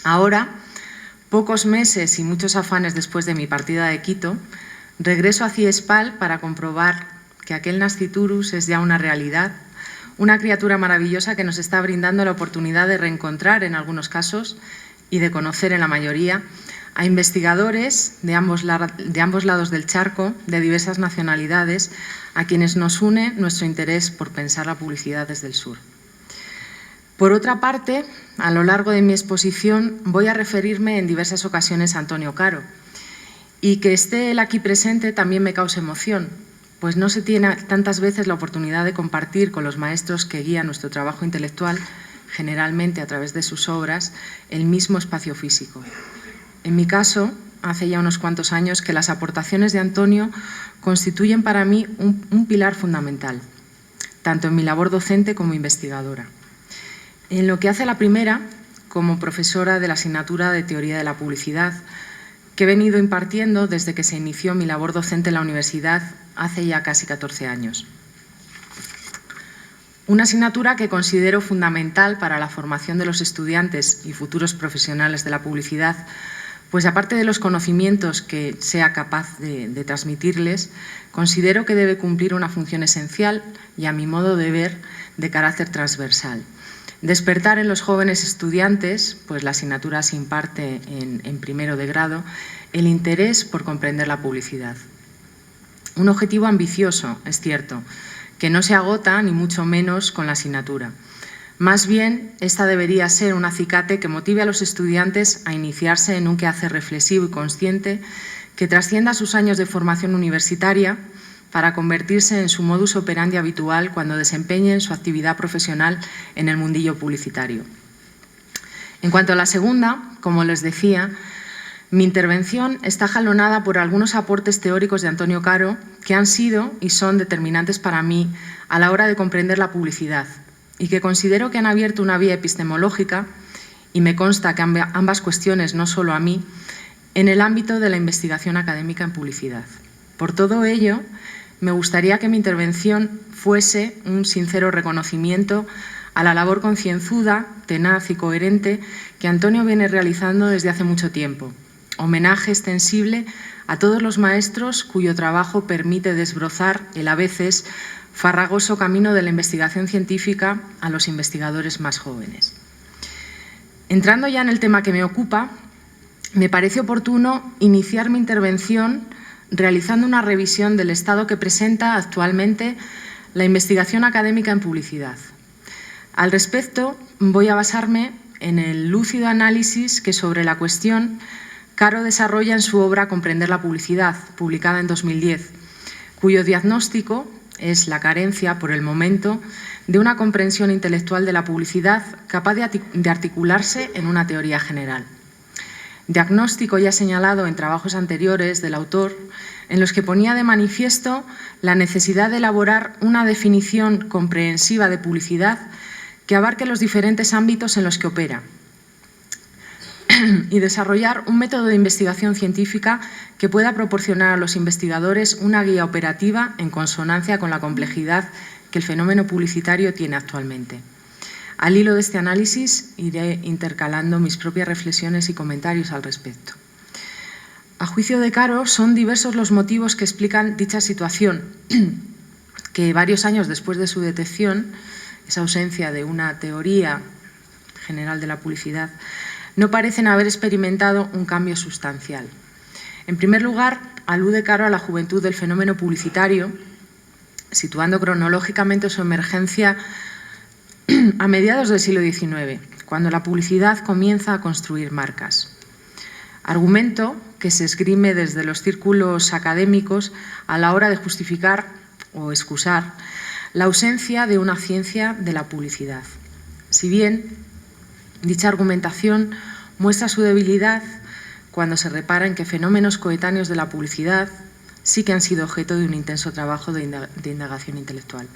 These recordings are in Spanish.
Ahora, pocos meses y muchos afanes después de mi partida de Quito, regreso a Ciespal para comprobar que aquel nasciturus es ya una realidad, una criatura maravillosa que nos está brindando la oportunidad de reencontrar en algunos casos y de conocer en la mayoría a investigadores de ambos lados del charco, de diversas nacionalidades, a quienes nos une nuestro interés por pensar la publicidad desde el sur. Por otra parte, a lo largo de mi exposición voy a referirme en diversas ocasiones a Antonio Caro, y que esté él aquí presente también me causa emoción, pues no se tiene tantas veces la oportunidad de compartir con los maestros que guían nuestro trabajo intelectual, generalmente a través de sus obras, el mismo espacio físico. En mi caso, hace ya unos cuantos años que las aportaciones de Antonio constituyen para mí un pilar fundamental, tanto en mi labor docente como investigadora. En lo que hace a la primera, como profesora de la asignatura de Teoría de la Publicidad, que he venido impartiendo desde que se inició mi labor docente en la universidad hace ya casi 14 años. Una asignatura que considero fundamental para la formación de los estudiantes y futuros profesionales de la publicidad, pues aparte de los conocimientos que sea capaz de transmitirles, considero que debe cumplir una función esencial y, a mi modo de ver, de carácter transversal. Despertar en los jóvenes estudiantes, pues la asignatura se imparte en primero de grado, el interés por comprender la publicidad. Un objetivo ambicioso, es cierto, que no se agota ni mucho menos con la asignatura. Más bien, esta debería ser un acicate que motive a los estudiantes a iniciarse en un quehacer reflexivo y consciente que trascienda sus años de formación universitaria para convertirse en su modus operandi habitual cuando desempeñen su actividad profesional en el mundillo publicitario. En cuanto a la segunda, como les decía, mi intervención está jalonada por algunos aportes teóricos de Antonio Caro que han sido y son determinantes para mí a la hora de comprender la publicidad y que considero que han abierto una vía epistemológica, y me consta que ambas cuestiones, no solo a mí, en el ámbito de la investigación académica en publicidad. Por todo ello, me gustaría que mi intervención fuese un sincero reconocimiento a la labor concienzuda, tenaz y coherente que Antonio viene realizando desde hace mucho tiempo. Homenaje extensible a todos los maestros cuyo trabajo permite desbrozar el a veces farragoso camino de la investigación científica a los investigadores más jóvenes. Entrando ya en el tema que me ocupa, me parece oportuno iniciar mi intervención realizando una revisión del estado que presenta actualmente la investigación académica en publicidad. Al respecto, voy a basarme en el lúcido análisis que sobre la cuestión Caro desarrolla en su obra Comprender la publicidad, publicada en 2010, cuyo diagnóstico es la carencia, por el momento, de una comprensión intelectual de la publicidad capaz de articularse en una teoría general. Diagnóstico ya señalado en trabajos anteriores del autor, en los que ponía de manifiesto la necesidad de elaborar una definición comprensiva de publicidad que abarque los diferentes ámbitos en los que opera y desarrollar un método de investigación científica que pueda proporcionar a los investigadores una guía operativa en consonancia con la complejidad que el fenómeno publicitario tiene actualmente. Al hilo de este análisis iré intercalando mis propias reflexiones y comentarios al respecto. A juicio de Caro, son diversos los motivos que explican dicha situación, que varios años después de su detección, esa ausencia de una teoría general de la publicidad, no parecen haber experimentado un cambio sustancial. En primer lugar, alude Caro a la juventud del fenómeno publicitario, situando cronológicamente su emergencia a mediados del siglo XIX, cuando la publicidad comienza a construir marcas. Argumento que se esgrime desde los círculos académicos a la hora de justificar o excusar la ausencia de una ciencia de la publicidad. Si bien dicha argumentación muestra su debilidad cuando se repara en que fenómenos coetáneos de la publicidad sí que han sido objeto de un intenso trabajo de indagación intelectual.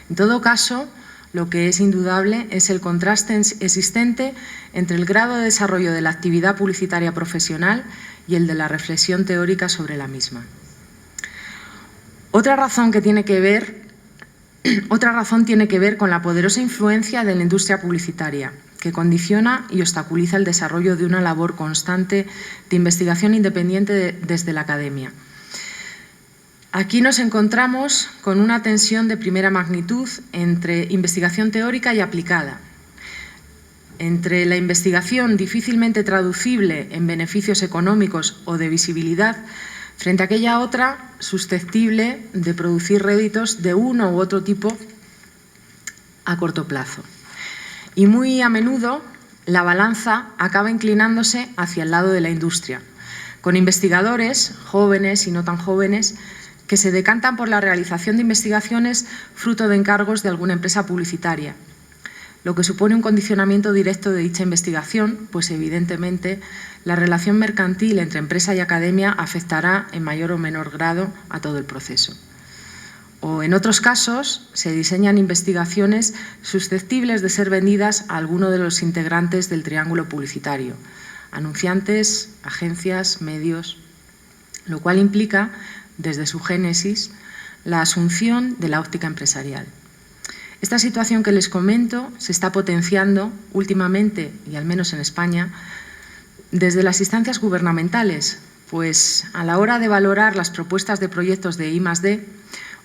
En todo caso, lo que es indudable es el contraste existente entre el grado de desarrollo de la actividad publicitaria profesional y el de la reflexión teórica sobre la misma. Otra razón que tiene que ver Otra razón tiene que ver con la poderosa influencia de la industria publicitaria, que condiciona y obstaculiza el desarrollo de una labor constante de investigación independiente desde la academia. Aquí nos encontramos con una tensión de primera magnitud entre investigación teórica y aplicada, entre la investigación difícilmente traducible en beneficios económicos o de visibilidad frente a aquella otra susceptible de producir réditos de uno u otro tipo a corto plazo. Y muy a menudo la balanza acaba inclinándose hacia el lado de la industria, con investigadores, jóvenes y no tan jóvenes, que se decantan por la realización de investigaciones fruto de encargos de alguna empresa publicitaria, lo que supone un condicionamiento directo de dicha investigación, pues evidentemente la relación mercantil entre empresa y academia afectará en mayor o menor grado a todo el proceso. O en otros casos se diseñan investigaciones susceptibles de ser vendidas a alguno de los integrantes del triángulo publicitario, anunciantes, agencias, medios, lo cual implica, desde su génesis, la asunción de la óptica empresarial. Esta situación que les comento se está potenciando últimamente, y al menos en España, desde las instancias gubernamentales, pues a la hora de valorar las propuestas de proyectos de I+D,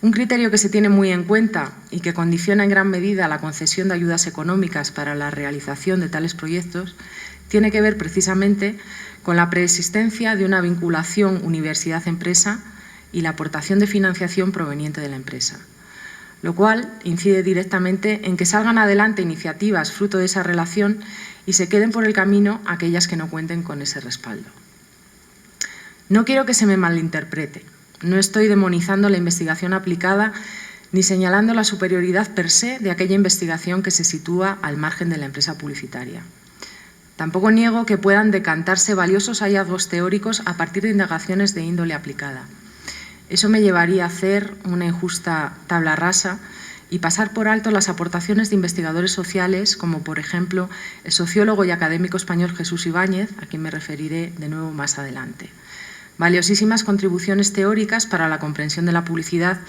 un criterio que se tiene muy en cuenta y que condiciona en gran medida la concesión de ayudas económicas para la realización de tales proyectos tiene que ver precisamente con la preexistencia de una vinculación universidad-empresa y la aportación de financiación proveniente de la empresa, lo cual incide directamente en que salgan adelante iniciativas fruto de esa relación y se queden por el camino aquellas que no cuenten con ese respaldo. No quiero que se me malinterprete, no estoy demonizando la investigación aplicada ni señalando la superioridad per se de aquella investigación que se sitúa al margen de la empresa publicitaria. Tampoco niego que puedan decantarse valiosos hallazgos teóricos a partir de indagaciones de índole aplicada. Eso me llevaría a hacer una injusta tabla rasa y pasar por alto las aportaciones de investigadores sociales, como por ejemplo el sociólogo y académico español Jesús Ibáñez, a quien me referiré de nuevo más adelante. Valiosísimas contribuciones teóricas para la comprensión de la publicidad,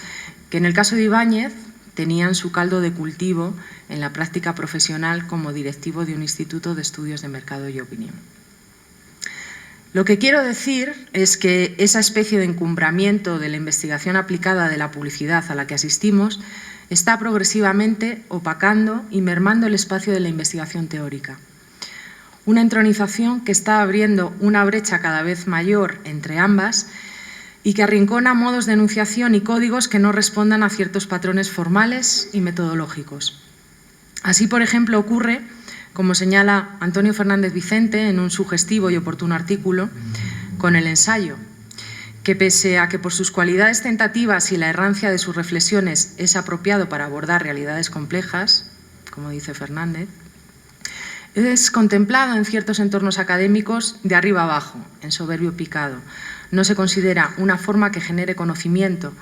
que en el caso de Ibáñez tenían su caldo de cultivo en la práctica profesional como directivo de un instituto de estudios de mercado y opinión. Lo que quiero decir es que esa especie de encumbramiento de la investigación aplicada de la publicidad a la que asistimos está progresivamente opacando y mermando el espacio de la investigación teórica. Una entronización que está abriendo una brecha cada vez mayor entre ambas y que arrincona modos de enunciación y códigos que no respondan a ciertos patrones formales y metodológicos. Así, por ejemplo, ocurre, como señala Antonio Fernández Vicente en un sugestivo y oportuno artículo, con el ensayo, que pese a que por sus cualidades tentativas y la errancia de sus reflexiones es apropiado para abordar realidades complejas, como dice Fernández, es contemplado en ciertos entornos académicos de arriba abajo, en soberbio picado. No se considera una forma que genere conocimiento,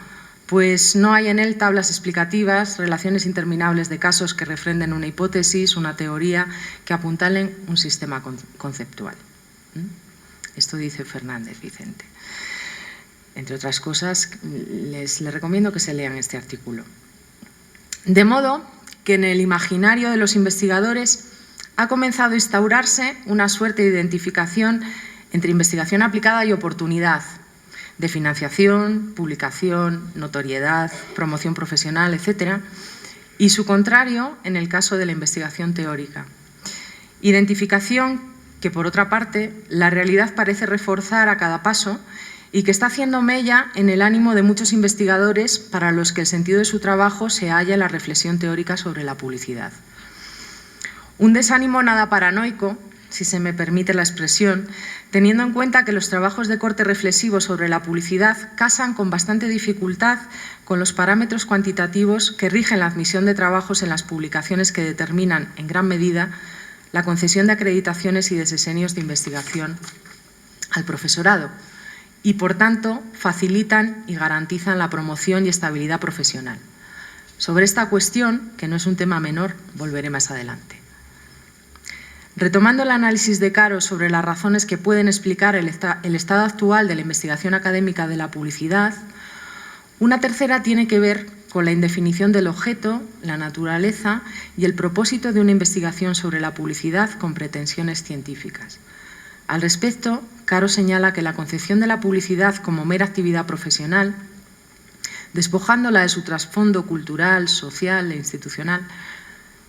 pues no hay en él tablas explicativas, relaciones interminables de casos que refrenden una hipótesis, una teoría, que apuntalen un sistema conceptual. Esto dice Fernández Vicente. Entre otras cosas, les recomiendo que se lean este artículo. De modo que en el imaginario de los investigadores ha comenzado a instaurarse una suerte de identificación entre investigación aplicada y oportunidad, de financiación, publicación, notoriedad, promoción profesional, etc., y su contrario en el caso de la investigación teórica. Identificación que, por otra parte, la realidad parece reforzar a cada paso y que está haciendo mella en el ánimo de muchos investigadores para los que el sentido de su trabajo se halla en la reflexión teórica sobre la publicidad. Un desánimo nada paranoico, si se me permite la expresión, teniendo en cuenta que los trabajos de corte reflexivo sobre la publicidad casan con bastante dificultad con los parámetros cuantitativos que rigen la admisión de trabajos en las publicaciones que determinan, en gran medida, la concesión de acreditaciones y de sesenios de investigación al profesorado y, por tanto, facilitan y garantizan la promoción y estabilidad profesional. Sobre esta cuestión, que no es un tema menor, volveré más adelante. Retomando el análisis de Caro sobre las razones que pueden explicar el estado actual de la investigación académica de la publicidad, una tercera tiene que ver con la indefinición del objeto, la naturaleza y el propósito de una investigación sobre la publicidad con pretensiones científicas. Al respecto, Caro señala que la concepción de la publicidad como mera actividad profesional, despojándola de su trasfondo cultural, social e institucional,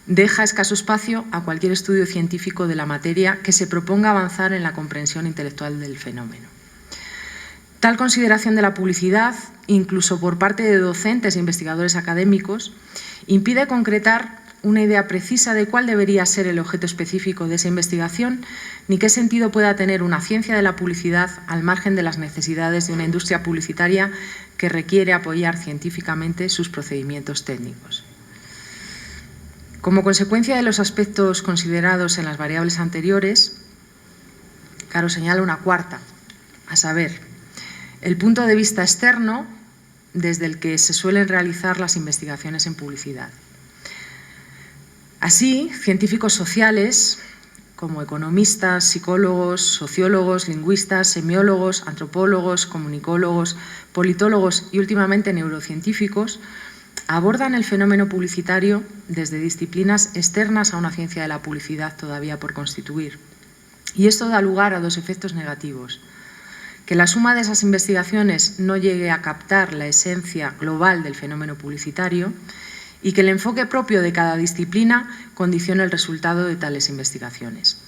deja escaso espacio a cualquier estudio científico de la materia que se proponga avanzar en la comprensión intelectual del fenómeno. Tal consideración de la publicidad, incluso por parte de docentes e investigadores académicos, impide concretar una idea precisa de cuál debería ser el objeto específico de esa investigación, ni qué sentido pueda tener una ciencia de la publicidad al margen de las necesidades de una industria publicitaria que requiere apoyar científicamente sus procedimientos técnicos. Como consecuencia de los aspectos considerados en las variables anteriores, Caro señala una cuarta, a saber, el punto de vista externo desde el que se suelen realizar las investigaciones en publicidad. Así, científicos sociales, como economistas, psicólogos, sociólogos, lingüistas, semiólogos, antropólogos, comunicólogos, politólogos y últimamente neurocientíficos, abordan el fenómeno publicitario desde disciplinas externas a una ciencia de la publicidad todavía por constituir. Y esto da lugar a dos efectos negativos. Que la suma de esas investigaciones no llegue a captar la esencia global del fenómeno publicitario y que el enfoque propio de cada disciplina condicione el resultado de tales investigaciones.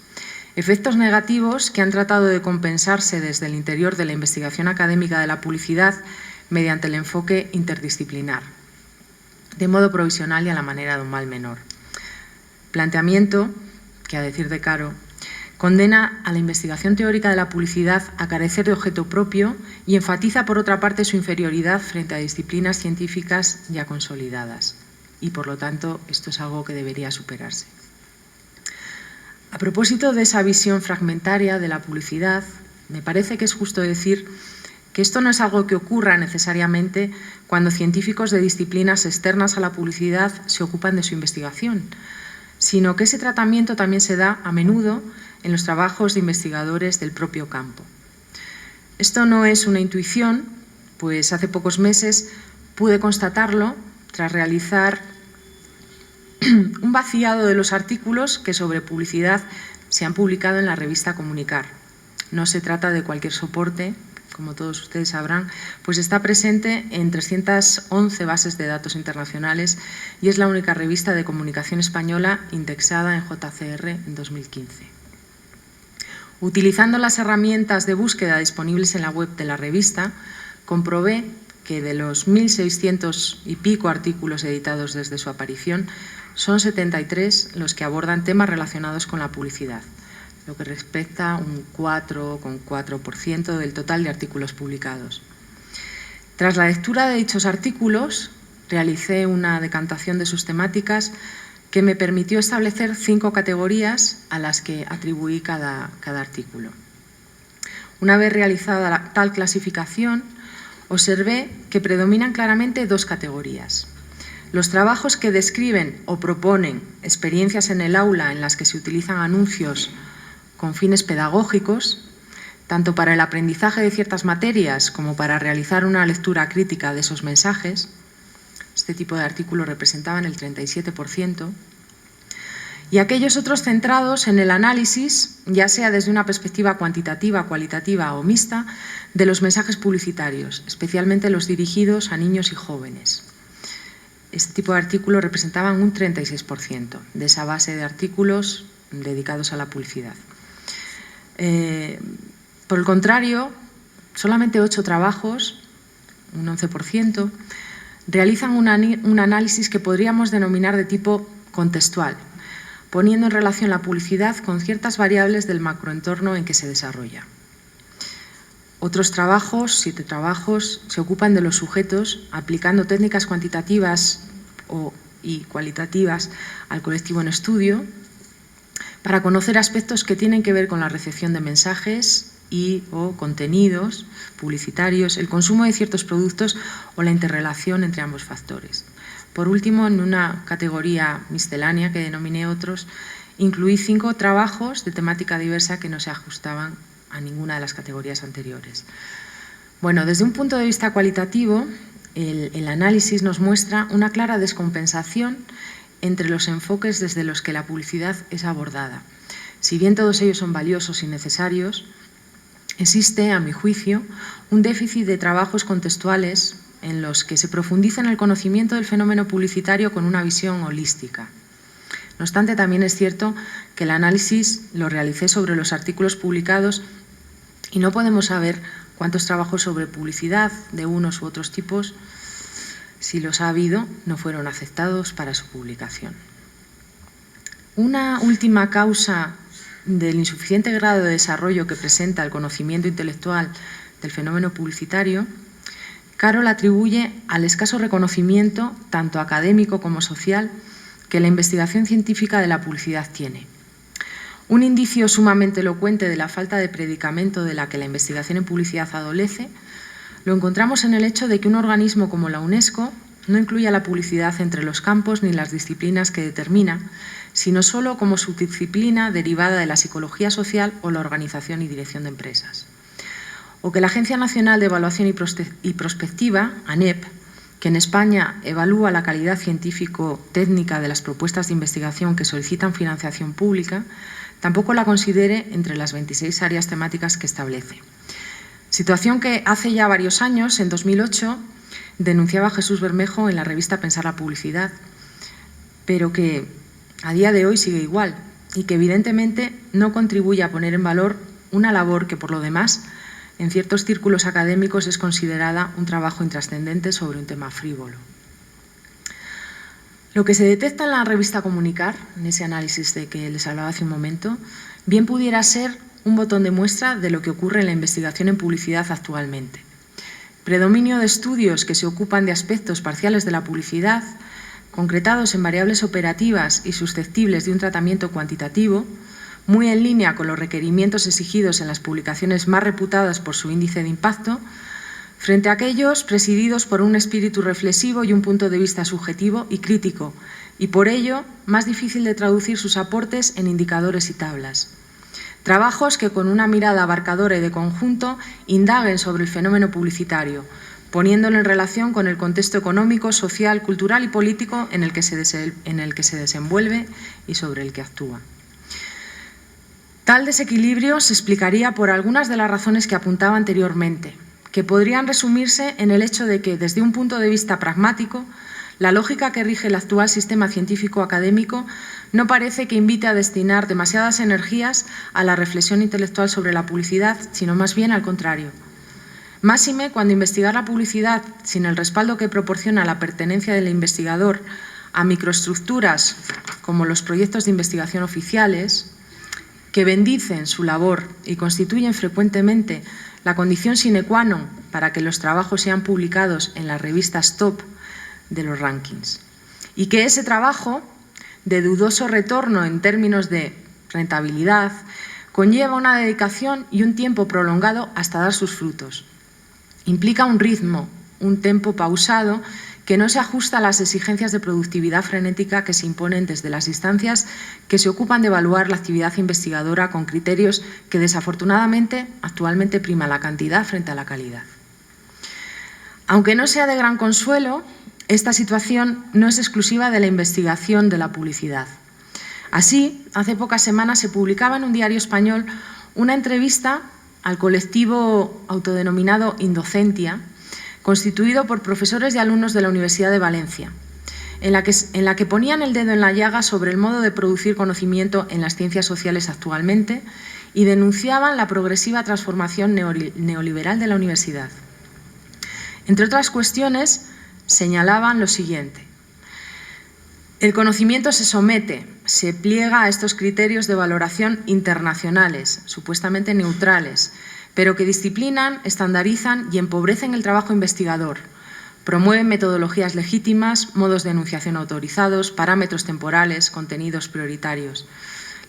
Efectos negativos que han tratado de compensarse desde el interior de la investigación académica de la publicidad mediante el enfoque interdisciplinar, de modo provisional y a la manera de un mal menor. Planteamiento que, a decir de Caro, condena a la investigación teórica de la publicidad a carecer de objeto propio y enfatiza, por otra parte, su inferioridad frente a disciplinas científicas ya consolidadas. Y, por lo tanto, esto es algo que debería superarse. A propósito de esa visión fragmentaria de la publicidad, me parece que es justo decir que esto no es algo que ocurra necesariamente cuando científicos de disciplinas externas a la publicidad se ocupan de su investigación, sino que ese tratamiento también se da a menudo en los trabajos de investigadores del propio campo. Esto no es una intuición, pues hace pocos meses pude constatarlo tras realizar un vaciado de los artículos que sobre publicidad se han publicado en la revista Comunicar. No se trata de cualquier soporte, como todos ustedes sabrán, pues está presente en 311 bases de datos internacionales y es la única revista de comunicación española indexada en JCR en 2015. Utilizando las herramientas de búsqueda disponibles en la web de la revista, comprobé que de los 1.600 y pico artículos editados desde su aparición, son 73 los que abordan temas relacionados con la publicidad, lo que respecta a un 4,4% del total de artículos publicados. Tras la lectura de dichos artículos, realicé una decantación de sus temáticas que me permitió establecer 5 categorías a las que atribuí cada artículo. Una vez realizada tal clasificación, observé que predominan claramente 2 categorías. Los trabajos que describen o proponen experiencias en el aula en las que se utilizan anuncios con fines pedagógicos, tanto para el aprendizaje de ciertas materias como para realizar una lectura crítica de esos mensajes. Este tipo de artículos representaban el 37%. Y aquellos otros centrados en el análisis, ya sea desde una perspectiva cuantitativa, cualitativa o mixta, de los mensajes publicitarios, especialmente los dirigidos a niños y jóvenes. Este tipo de artículos representaban un 36% de esa base de artículos dedicados a la publicidad. Por el contrario, solamente 8 trabajos, un 11%, realizan un análisis que podríamos denominar de tipo contextual, poniendo en relación la publicidad con ciertas variables del macroentorno en que se desarrolla. Otros trabajos, 7 trabajos, se ocupan de los sujetos aplicando técnicas cuantitativas y cualitativas al colectivo en estudio para conocer aspectos que tienen que ver con la recepción de mensajes o contenidos publicitarios, el consumo de ciertos productos o la interrelación entre ambos factores. Por último, en una categoría miscelánea que denominé otros, incluí 5 trabajos de temática diversa que no se ajustaban a ninguna de las categorías anteriores. Bueno, desde un punto de vista cualitativo, el análisis nos muestra una clara descompensación entre los enfoques desde los que la publicidad es abordada. Si bien todos ellos son valiosos y necesarios, existe, a mi juicio, un déficit de trabajos contextuales en los que se profundiza en el conocimiento del fenómeno publicitario con una visión holística. No obstante, también es cierto que el análisis lo realicé sobre los artículos publicados y no podemos saber cuántos trabajos sobre publicidad de unos u otros tipos, si los ha habido, no fueron aceptados para su publicación. Una última causa del insuficiente grado de desarrollo que presenta el conocimiento intelectual del fenómeno publicitario, Carroll atribuye al escaso reconocimiento, tanto académico como social, que la investigación científica de la publicidad tiene. Un indicio sumamente elocuente de la falta de predicamento de la que la investigación en publicidad adolece lo encontramos en el hecho de que un organismo como la UNESCO no incluye a la publicidad entre los campos ni las disciplinas que determina, sino solo como subdisciplina derivada de la psicología social o la organización y dirección de empresas. O que la Agencia Nacional de Evaluación y Prospectiva, ANEP, que en España evalúa la calidad científico-técnica de las propuestas de investigación que solicitan financiación pública, tampoco la considere entre las 26 áreas temáticas que establece. Situación que hace ya varios años, en 2008, denunciaba Jesús Bermejo en la revista Pensar la Publicidad, pero que a día de hoy sigue igual y que evidentemente no contribuye a poner en valor una labor que, por lo demás, en ciertos círculos académicos es considerada un trabajo intrascendente sobre un tema frívolo. Lo que se detecta en la revista Comunicar, en ese análisis de que les hablaba hace un momento, bien pudiera ser un botón de muestra de lo que ocurre en la investigación en publicidad actualmente. Predominio de estudios que se ocupan de aspectos parciales de la publicidad, concretados en variables operativas y susceptibles de un tratamiento cuantitativo, muy en línea con los requerimientos exigidos en las publicaciones más reputadas por su índice de impacto, frente a aquellos presididos por un espíritu reflexivo y un punto de vista subjetivo y crítico, y por ello más difícil de traducir sus aportes en indicadores y tablas. Trabajos que con una mirada abarcadora y de conjunto indaguen sobre el fenómeno publicitario, poniéndolo en relación con el contexto económico, social, cultural y político en el que se desenvuelve y sobre el que actúa. Tal desequilibrio se explicaría por algunas de las razones que apuntaba anteriormente, que podrían resumirse en el hecho de que, desde un punto de vista pragmático, la lógica que rige el actual sistema científico-académico no parece que invite a destinar demasiadas energías a la reflexión intelectual sobre la publicidad, sino más bien al contrario. Máxime cuando investigar la publicidad sin el respaldo que proporciona la pertenencia del investigador a microestructuras como los proyectos de investigación oficiales, que bendicen su labor y constituyen frecuentemente la condición sine qua non para que los trabajos sean publicados en las revistas top de los rankings. Y que ese trabajo, de dudoso retorno en términos de rentabilidad, conlleva una dedicación y un tiempo prolongado hasta dar sus frutos. Implica un ritmo, un tempo pausado que no se ajusta a las exigencias de productividad frenética que se imponen desde las instancias que se ocupan de evaluar la actividad investigadora con criterios que desafortunadamente actualmente prima la cantidad frente a la calidad. Aunque no sea de gran consuelo, esta situación no es exclusiva de la investigación de la publicidad. Así, hace pocas semanas se publicaba en un diario español una entrevista al colectivo autodenominado Indocentia, constituido por profesores y alumnos de la Universidad de Valencia, en la que ponían el dedo en la llaga sobre el modo de producir conocimiento en las ciencias sociales actualmente y denunciaban la progresiva transformación neoliberal de la universidad. Entre otras cuestiones, señalaban lo siguiente: el conocimiento se somete, se pliega a estos criterios de valoración internacionales, supuestamente neutrales, pero que disciplinan, estandarizan y empobrecen el trabajo investigador, promueven metodologías legítimas, modos de enunciación autorizados, parámetros temporales, contenidos prioritarios.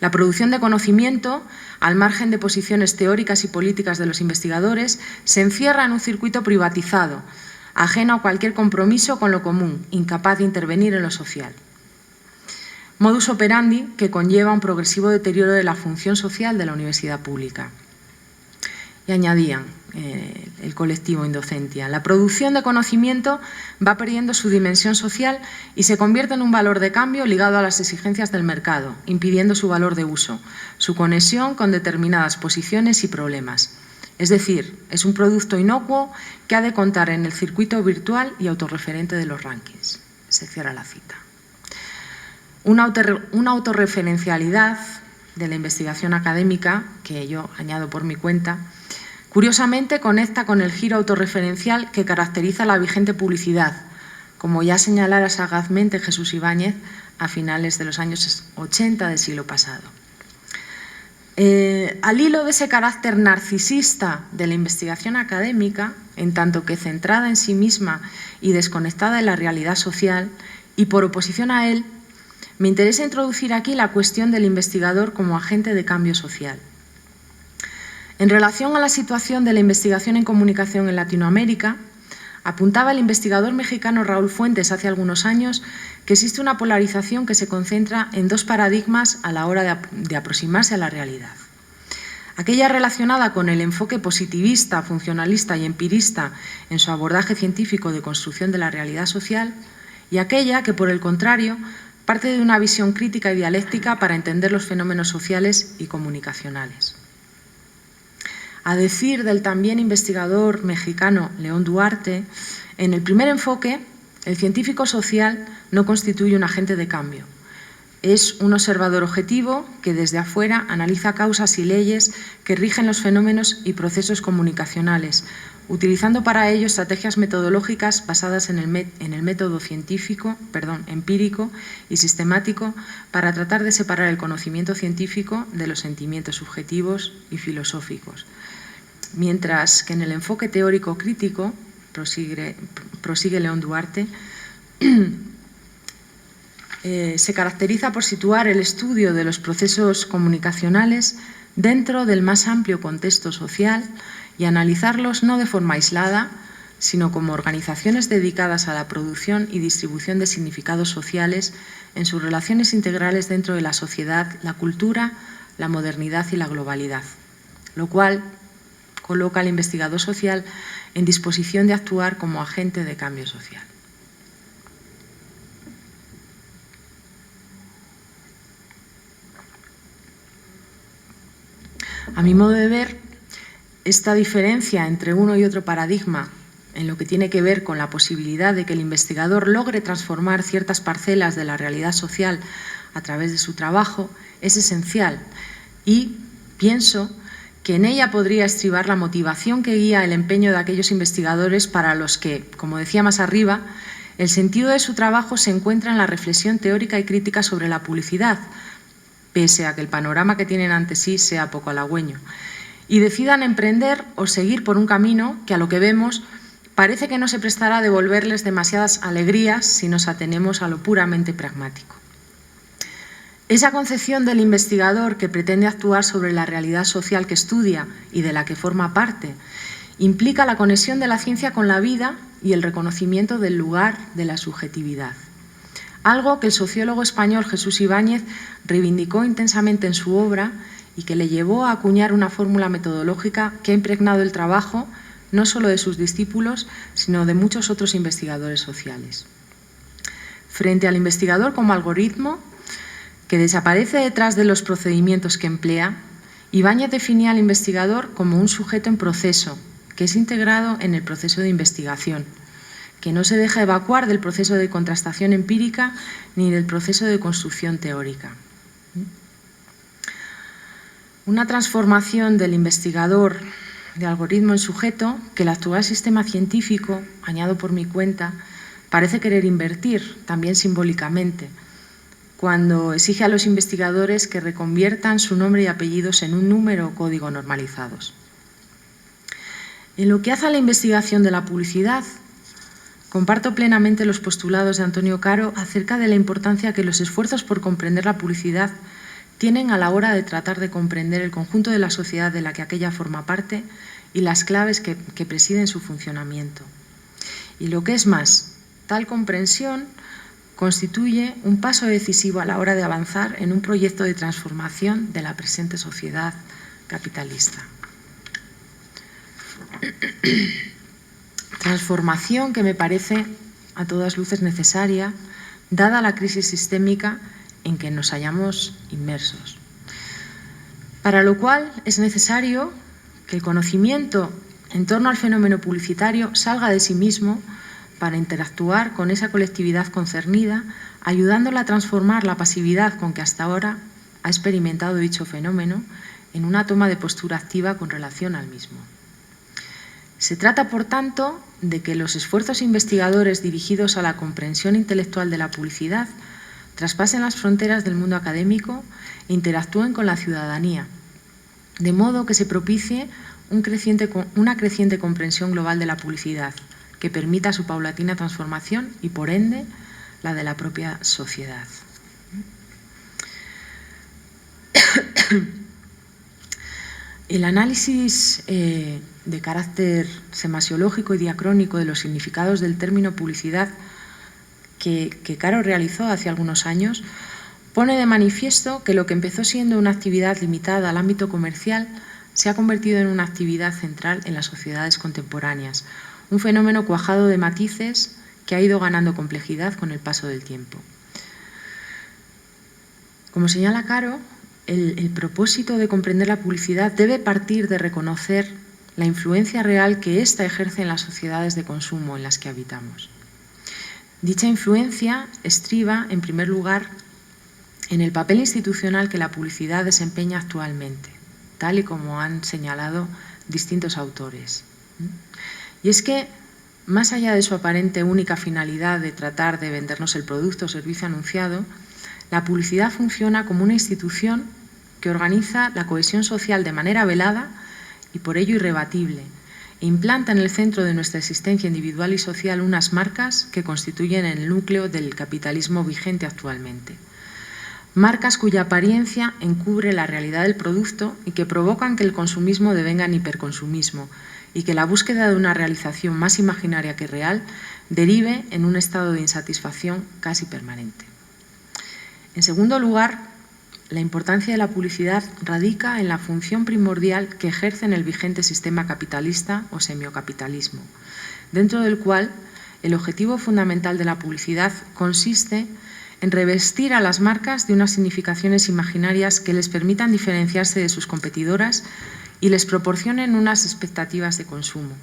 La producción de conocimiento, al margen de posiciones teóricas y políticas de los investigadores, se encierra en un circuito privatizado, ajeno a cualquier compromiso con lo común, incapaz de intervenir en lo social. Modus operandi que conlleva un progresivo deterioro de la función social de la universidad pública. Y añadían el colectivo Indocentia: la producción de conocimiento va perdiendo su dimensión social y se convierte en un valor de cambio ligado a las exigencias del mercado, impidiendo su valor de uso, su conexión con determinadas posiciones y problemas. Es decir, es un producto inocuo que ha de contar en el circuito virtual y autorreferente de los rankings. Se cierra la cita. Una autorreferencialidad de la investigación académica, que yo añado por mi cuenta, curiosamente conecta con el giro autorreferencial que caracteriza la vigente publicidad, como ya señalara sagazmente Jesús Ibáñez a finales de los años 80 del siglo pasado. Al hilo de ese carácter narcisista de la investigación académica, en tanto que centrada en sí misma y desconectada de la realidad social, y por oposición a él, me interesa introducir aquí la cuestión del investigador como agente de cambio social. En relación a la situación de la investigación en comunicación en Latinoamérica, apuntaba el investigador mexicano Raúl Fuentes hace algunos años que existe una polarización que se concentra en dos paradigmas a la hora de aproximarse a la realidad. Aquella relacionada con el enfoque positivista, funcionalista y empirista en su abordaje científico de construcción de la realidad social, y aquella que, por el contrario, parte de una visión crítica y dialéctica para entender los fenómenos sociales y comunicacionales. A decir del también investigador mexicano León Duarte, en el primer enfoque, el científico social no constituye un agente de cambio. Es un observador objetivo que desde afuera analiza causas y leyes que rigen los fenómenos y procesos comunicacionales, utilizando para ello estrategias metodológicas basadas en el método empírico y sistemático para tratar de separar el conocimiento científico de los sentimientos subjetivos y filosóficos. Mientras que en el enfoque teórico crítico, prosigue León Duarte, se caracteriza por situar el estudio de los procesos comunicacionales dentro del más amplio contexto social y analizarlos no de forma aislada, sino como organizaciones dedicadas a la producción y distribución de significados sociales en sus relaciones integrales dentro de la sociedad, la cultura, la modernidad y la globalidad, lo cual coloca al investigador social en disposición de actuar como agente de cambio social. A mi modo de ver, esta diferencia entre uno y otro paradigma, en lo que tiene que ver con la posibilidad de que el investigador logre transformar ciertas parcelas de la realidad social a través de su trabajo, es esencial y pienso que en ella podría estribar la motivación que guía el empeño de aquellos investigadores para los que, como decía más arriba, el sentido de su trabajo se encuentra en la reflexión teórica y crítica sobre la publicidad, pese a que el panorama que tienen ante sí sea poco halagüeño, y decidan emprender o seguir por un camino que, a lo que vemos, parece que no se prestará a devolverles demasiadas alegrías si nos atenemos a lo puramente pragmático. Esa concepción del investigador que pretende actuar sobre la realidad social que estudia y de la que forma parte implica la conexión de la ciencia con la vida y el reconocimiento del lugar de la subjetividad. Algo que el sociólogo español Jesús Ibáñez reivindicó intensamente en su obra y que le llevó a acuñar una fórmula metodológica que ha impregnado el trabajo no solo de sus discípulos, sino de muchos otros investigadores sociales. Frente al investigador como algoritmo, que desaparece detrás de los procedimientos que emplea, Ibáñez definía al investigador como un sujeto en proceso, que es integrado en el proceso de investigación, que no se deja evacuar del proceso de contrastación empírica ni del proceso de construcción teórica. Una transformación del investigador de algoritmo en sujeto que el actual sistema científico, añado por mi cuenta, parece querer invertir, también simbólicamente, cuando exige a los investigadores que reconviertan su nombre y apellidos en un número o código normalizados. En lo que hace a la investigación de la publicidad, comparto plenamente los postulados de Antonio Caro acerca de la importancia que los esfuerzos por comprender la publicidad tienen a la hora de tratar de comprender el conjunto de la sociedad de la que aquella forma parte y las claves que presiden su funcionamiento. Y lo que es más, tal comprensión constituye un paso decisivo a la hora de avanzar en un proyecto de transformación de la presente sociedad capitalista. Transformación que me parece a todas luces necesaria, dada la crisis sistémica en que nos hallamos inmersos. Para lo cual es necesario que el conocimiento en torno al fenómeno publicitario salga de sí mismo para interactuar con esa colectividad concernida, ayudándola a transformar la pasividad con que hasta ahora ha experimentado dicho fenómeno en una toma de postura activa con relación al mismo. Se trata, por tanto, de que los esfuerzos investigadores dirigidos a la comprensión intelectual de la publicidad traspasen las fronteras del mundo académico e interactúen con la ciudadanía, de modo que se propicie una creciente comprensión global de la publicidad, que permita su paulatina transformación y, por ende, la de la propia sociedad. El análisis de carácter semasiológico y diacrónico de los significados del término publicidad que Caro realizó hace algunos años pone de manifiesto que lo que empezó siendo una actividad limitada al ámbito comercial se ha convertido en una actividad central en las sociedades contemporáneas, un fenómeno cuajado de matices que ha ido ganando complejidad con el paso del tiempo. Como señala Caro, el propósito de comprender la publicidad debe partir de reconocer la influencia real que ésta ejerce en las sociedades de consumo en las que habitamos. Dicha influencia estriba, en primer lugar, en el papel institucional que la publicidad desempeña actualmente, tal y como han señalado distintos autores. Y es que, más allá de su aparente única finalidad de tratar de vendernos el producto o servicio anunciado, la publicidad funciona como una institución que organiza la cohesión social de manera velada y por ello irrebatible, e implanta en el centro de nuestra existencia individual y social unas marcas que constituyen el núcleo del capitalismo vigente actualmente. Marcas cuya apariencia encubre la realidad del producto y que provocan que el consumismo devenga en hiperconsumismo y que la búsqueda de una realización más imaginaria que real derive en un estado de insatisfacción casi permanente. En segundo lugar, la importancia de la publicidad radica en la función primordial que ejerce en el vigente sistema capitalista o semiocapitalismo, dentro del cual el objetivo fundamental de la publicidad consiste en revestir a las marcas de unas significaciones imaginarias que les permitan diferenciarse de sus competidoras y les proporcionen unas expectativas de consumo,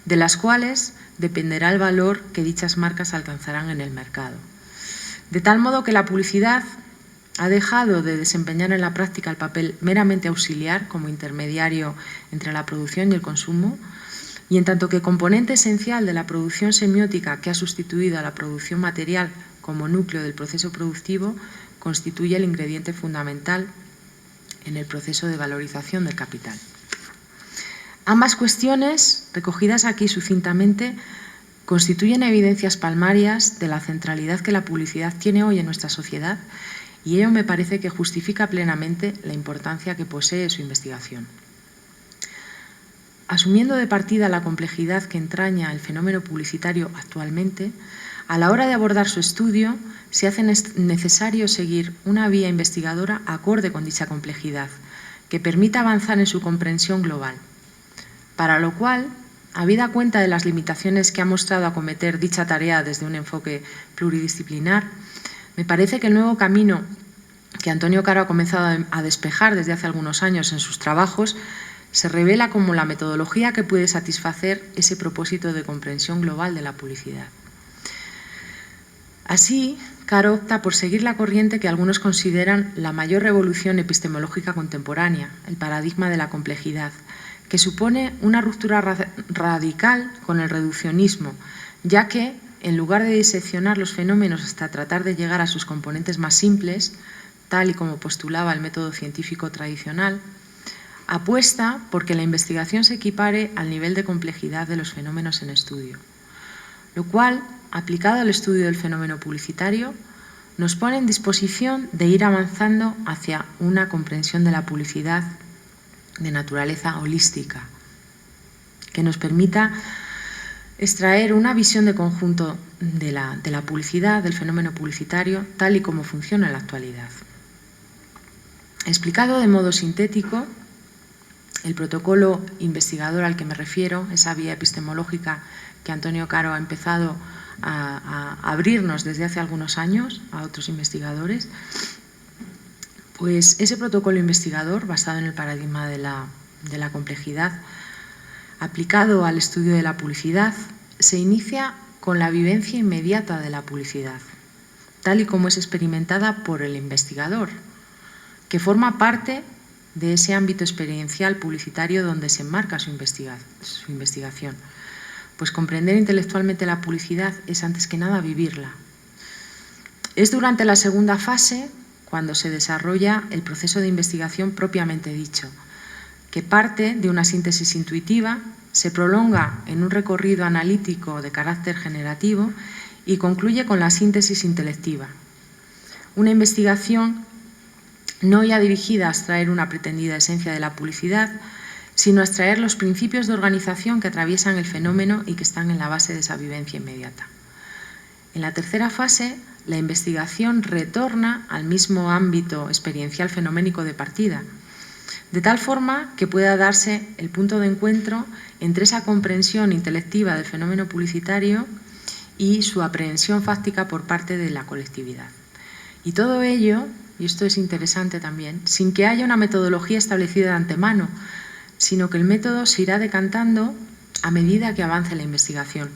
de las cuales dependerá el valor que dichas marcas alcanzarán en el mercado. De tal modo que la publicidad ha dejado de desempeñar en la práctica el papel meramente auxiliar como intermediario entre la producción y el consumo, y en tanto que componente esencial de la producción semiótica que ha sustituido a la producción material como núcleo del proceso productivo, constituye el ingrediente fundamental en el proceso de valorización del capital. Ambas cuestiones, recogidas aquí sucintamente, constituyen evidencias palmarias de la centralidad que la publicidad tiene hoy en nuestra sociedad, y ello me parece que justifica plenamente la importancia que posee su investigación. Asumiendo de partida la complejidad que entraña el fenómeno publicitario actualmente, a la hora de abordar su estudio se hace necesario seguir una vía investigadora acorde con dicha complejidad, que permita avanzar en su comprensión global, para lo cual, habida cuenta de las limitaciones que ha mostrado acometer dicha tarea desde un enfoque pluridisciplinar, me parece que el nuevo camino que Antonio Caro ha comenzado a despejar desde hace algunos años en sus trabajos se revela como la metodología que puede satisfacer ese propósito de comprensión global de la publicidad. Así, Caro opta por seguir la corriente que algunos consideran la mayor revolución epistemológica contemporánea, el paradigma de la complejidad, que supone una ruptura radical con el reduccionismo, ya que, en lugar de diseccionar los fenómenos hasta tratar de llegar a sus componentes más simples, tal y como postulaba el método científico tradicional, apuesta por que la investigación se equipare al nivel de complejidad de los fenómenos en estudio, lo cual, aplicado al estudio del fenómeno publicitario, nos pone en disposición de ir avanzando hacia una comprensión de la publicidad de naturaleza holística, que nos permita extraer una visión de conjunto de la publicidad, del fenómeno publicitario, tal y como funciona en la actualidad. Explicado de modo sintético, El protocolo investigador al que me refiero, esa vía epistemológica que Antonio Caro ha empezado a abrirnos desde hace algunos años a otros investigadores, pues ese protocolo investigador, basado en el paradigma de la complejidad, aplicado al estudio de la publicidad, se inicia con la vivencia inmediata de la publicidad, tal y como es experimentada por el investigador, que forma parte de ese ámbito experiencial publicitario donde se enmarca su investigación. Pues comprender intelectualmente la publicidad es antes que nada vivirla. Es durante la segunda fase cuando se desarrolla el proceso de investigación propiamente dicho, que parte de una síntesis intuitiva, se prolonga en un recorrido analítico de carácter generativo y concluye con la síntesis intelectiva. Una investigación no ya dirigida a extraer una pretendida esencia de la publicidad, sino a extraer los principios de organización que atraviesan el fenómeno y que están en la base de esa vivencia inmediata. En la tercera fase, la investigación retorna al mismo ámbito experiencial fenoménico de partida, de tal forma que pueda darse el punto de encuentro entre esa comprensión intelectiva del fenómeno publicitario y su aprehensión fáctica por parte de la colectividad. Y todo ello, y esto es interesante también, sin que haya una metodología establecida de antemano, sino que el método se irá decantando a medida que avance la investigación.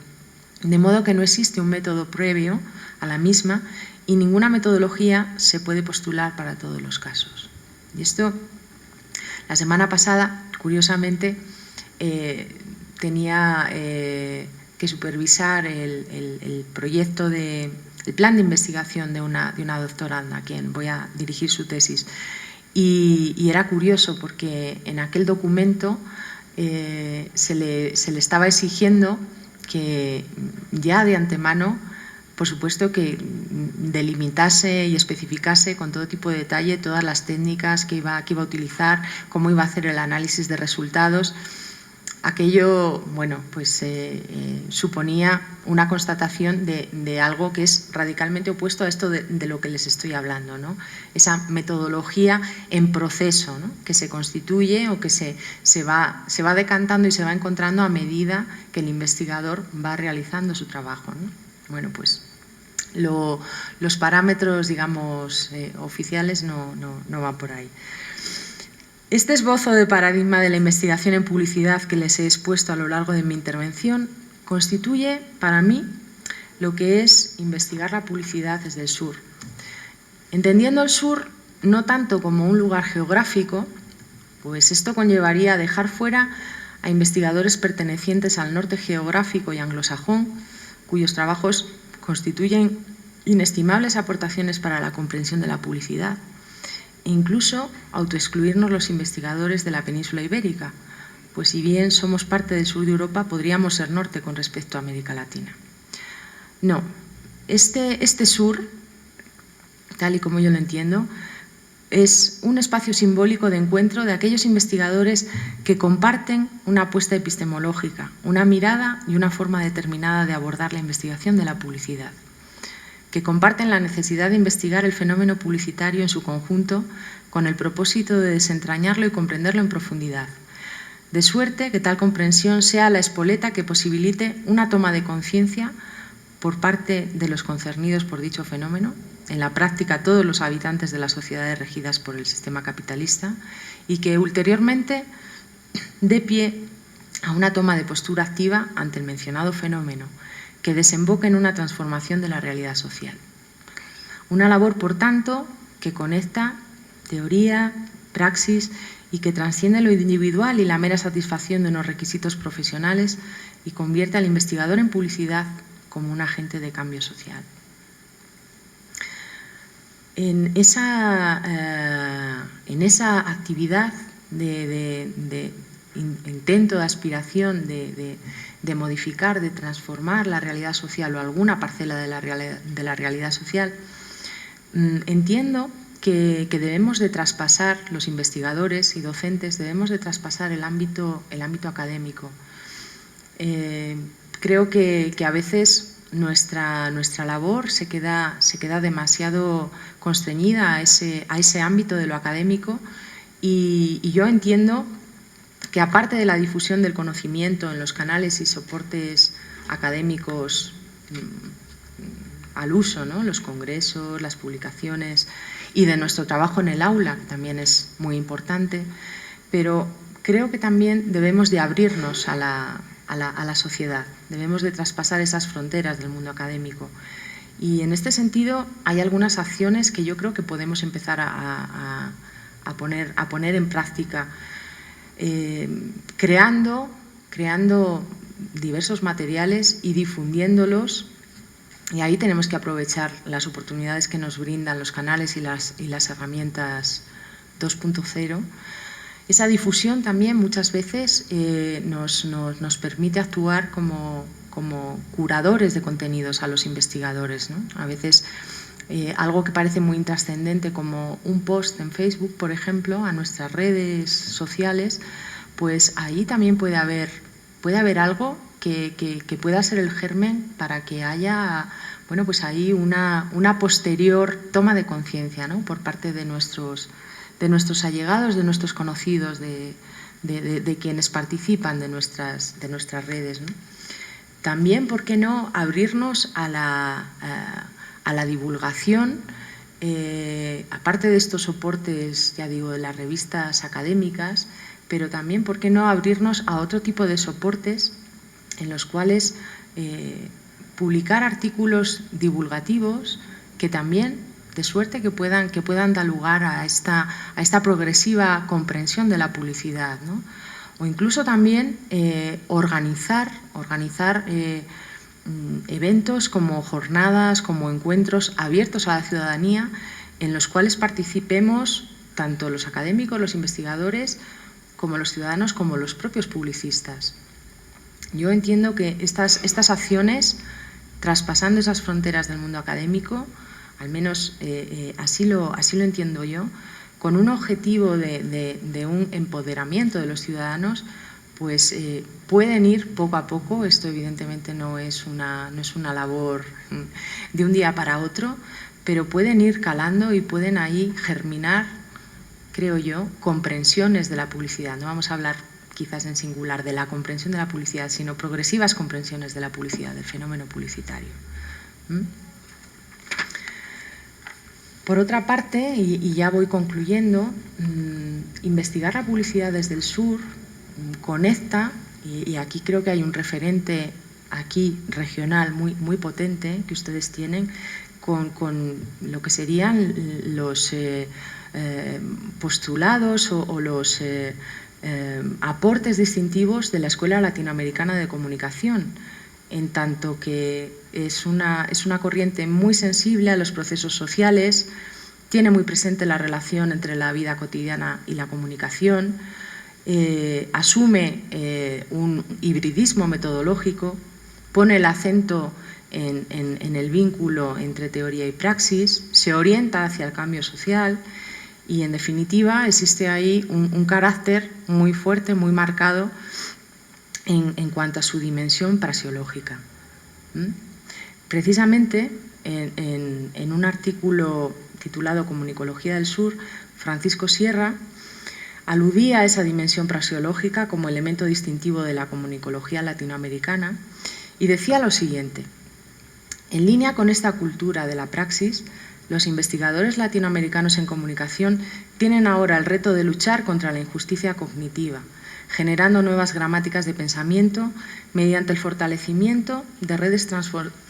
De modo que no existe un método previo a la misma y ninguna metodología se puede postular para todos los casos. Y esto, la semana pasada, curiosamente, tenía que supervisar el proyecto el plan de investigación de una doctoranda a quien voy a dirigir su tesis. Y era curioso porque en aquel documento se le estaba exigiendo que ya de antemano, por supuesto, que delimitase y especificase con todo tipo de detalle todas las técnicas que iba a utilizar, cómo iba a hacer el análisis de resultados. Aquello, bueno, pues suponía una constatación de algo que es radicalmente opuesto a esto de lo que les estoy hablando, ¿no? Esa metodología en proceso, ¿no?, que se constituye o que se va decantando y se va encontrando a medida que el investigador va realizando su trabajo, ¿no? Bueno, pues los parámetros, digamos, oficiales no van por ahí. Este esbozo de paradigma de la investigación en publicidad que les he expuesto a lo largo de mi intervención constituye, para mí, lo que es investigar la publicidad desde el sur. Entendiendo el sur no tanto como un lugar geográfico, pues esto conllevaría a dejar fuera a investigadores pertenecientes al norte geográfico y anglosajón, cuyos trabajos constituyen inestimables aportaciones para la comprensión de la publicidad, e incluso autoexcluirnos los investigadores de la península ibérica, pues si bien somos parte del sur de Europa, podríamos ser norte con respecto a América Latina. No, este sur, tal y como yo lo entiendo, es un espacio simbólico de encuentro de aquellos investigadores que comparten una apuesta epistemológica, una mirada y una forma determinada de abordar la investigación de la publicidad, que comparten la necesidad de investigar el fenómeno publicitario en su conjunto con el propósito de desentrañarlo y comprenderlo en profundidad, de suerte que tal comprensión sea la espoleta que posibilite una toma de conciencia por parte de los concernidos por dicho fenómeno, en la práctica todos los habitantes de las sociedades regidas por el sistema capitalista, y que ulteriormente dé pie a una toma de postura activa ante el mencionado fenómeno, que desemboque en una transformación de la realidad social. Una labor, por tanto, que conecta teoría, praxis y que trasciende lo individual y la mera satisfacción de unos requisitos profesionales y convierte al investigador en publicidad como un agente de cambio social. En esa actividad de intento, de aspiración de modificar, de transformar la realidad social o alguna parcela de la realidad social, entiendo que debemos de traspasar, los investigadores y docentes, debemos de traspasar el ámbito académico. Creo que a veces nuestra labor se queda demasiado constreñida a ese ámbito de lo académico y yo entiendo que aparte de la difusión del conocimiento en los canales y soportes académicos al uso, ¿no?, los congresos, las publicaciones y de nuestro trabajo en el aula, que también es muy importante, pero creo que también debemos de abrirnos a la sociedad, debemos de traspasar esas fronteras del mundo académico. Y en este sentido hay algunas acciones que yo creo que podemos empezar a poner en práctica, creando diversos materiales y difundiéndolos, y ahí tenemos que aprovechar las oportunidades que nos brindan los canales y las herramientas 2.0. Esa difusión también muchas veces nos permite actuar como curadores de contenidos a los investigadores, ¿no? A veces algo que parece muy intrascendente como un post en Facebook, por ejemplo, a nuestras redes sociales, pues ahí también puede haber algo que pueda ser el germen para que haya, bueno, pues ahí una posterior toma de conciencia, ¿no?, por parte de nuestros allegados, de nuestros conocidos, de quienes participan de nuestras redes, ¿no? También, ¿por qué no?, abrirnos a la divulgación, aparte de estos soportes, ya digo, de las revistas académicas, pero también, ¿por qué no?, abrirnos a otro tipo de soportes en los cuales publicar artículos divulgativos que también, de suerte que puedan dar lugar a esta progresiva comprensión de la publicidad, ¿no? O incluso también organizar eventos como jornadas, como encuentros abiertos a la ciudadanía, en los cuales participemos tanto los académicos, los investigadores, como los ciudadanos, como los propios publicistas. Yo entiendo que estas acciones, traspasando esas fronteras del mundo académico, al menos así lo entiendo yo, con un objetivo de un empoderamiento de los ciudadanos, pues pueden ir poco a poco. Esto evidentemente no es una labor de un día para otro, pero pueden ir calando y pueden ahí germinar, creo yo, comprensiones de la publicidad. No vamos a hablar quizás en singular de la comprensión de la publicidad, sino progresivas comprensiones de la publicidad, del fenómeno publicitario. Por otra parte, y ya voy concluyendo, investigar la publicidad desde el sur conecta, y aquí creo que hay un referente aquí regional muy potente que ustedes tienen, con lo que serían los postulados o los aportes distintivos de la Escuela Latinoamericana de Comunicación, en tanto que es una corriente muy sensible a los procesos sociales, tiene muy presente la relación entre la vida cotidiana y la comunicación, asume un hibridismo metodológico, pone el acento en el vínculo entre teoría y praxis, se orienta hacia el cambio social y, en definitiva, existe ahí un carácter muy fuerte, muy marcado en cuanto a su dimensión praxeológica. Precisamente, en un artículo titulado Comunicología del Sur, Francisco Sierra aludía a esa dimensión praxeológica como elemento distintivo de la comunicología latinoamericana y decía lo siguiente: en línea con esta cultura de la praxis, los investigadores latinoamericanos en comunicación tienen ahora el reto de luchar contra la injusticia cognitiva, generando nuevas gramáticas de pensamiento mediante el fortalecimiento de redes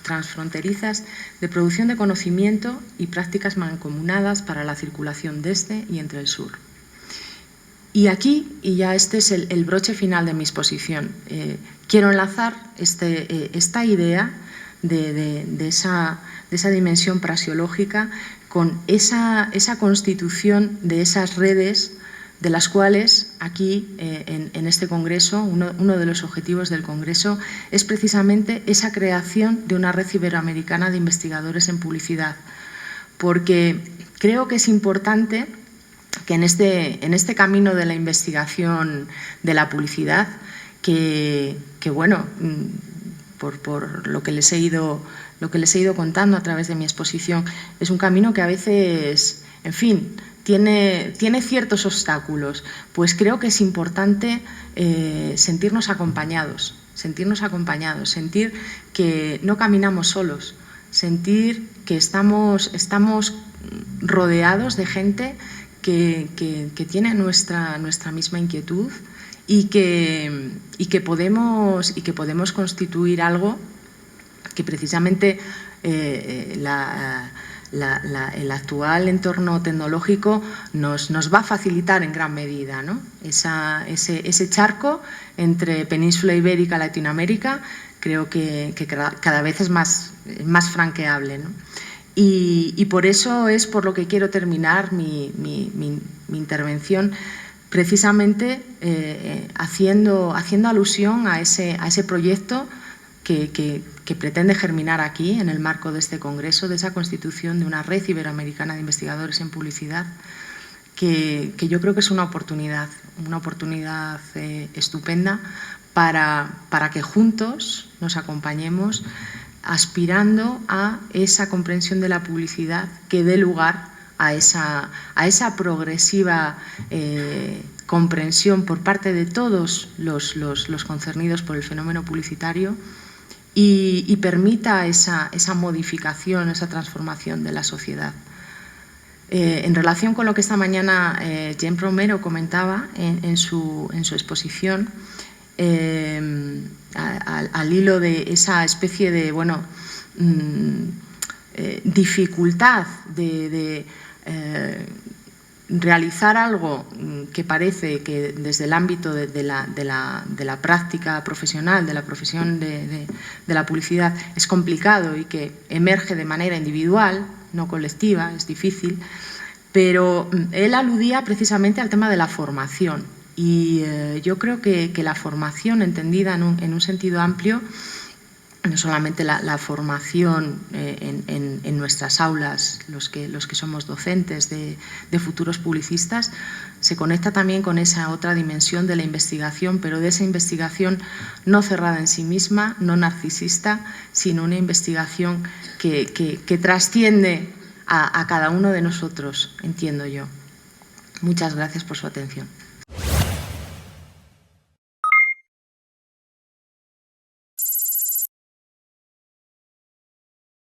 transfronterizas de producción de conocimiento y prácticas mancomunadas para la circulación desde y entre el sur. Y aquí, y ya este es el broche final de mi exposición, quiero enlazar esta idea de esa dimensión praxeológica con esa constitución de esas redes, de las cuales aquí en este congreso, uno de los objetivos del congreso es precisamente esa creación de una red iberoamericana de investigadores en publicidad, porque creo que es importante que en este camino de la investigación de la publicidad, que bueno, por lo que les he ido contando a través de mi exposición, es un camino que a veces, en fin, tiene ciertos obstáculos, pues creo que es importante sentirnos acompañados, sentir que no caminamos solos, sentir que estamos rodeados de gente que tiene nuestra misma inquietud y que podemos constituir algo que precisamente el actual entorno tecnológico nos va a facilitar en gran medida, ¿no? Ese charco entre Península Ibérica y Latinoamérica creo que cada vez es más franqueable, ¿no? Y por eso es por lo que quiero terminar mi intervención, precisamente haciendo alusión a ese proyecto que pretende germinar aquí, en el marco de este congreso, de esa constitución de una red iberoamericana de investigadores en publicidad, que yo creo que es una oportunidad estupenda para que juntos nos acompañemos, aspirando a esa comprensión de la publicidad que dé lugar a esa progresiva comprensión por parte de todos los concernidos por el fenómeno publicitario y permita esa modificación, esa transformación de la sociedad. En relación con lo que esta mañana Jen Romero comentaba en su exposición, al hilo de esa especie de dificultad de realizar algo que parece que desde el ámbito de la práctica profesional, de la profesión de la publicidad, es complicado y que emerge de manera individual, no colectiva, es difícil, pero él aludía precisamente al tema de la formación. Y yo creo que la formación, entendida en un sentido amplio, no solamente la formación en nuestras aulas, los que somos docentes de futuros publicistas, se conecta también con esa otra dimensión de la investigación, pero de esa investigación no cerrada en sí misma, no narcisista, sino una investigación que trasciende a cada uno de nosotros, entiendo yo. Muchas gracias por su atención.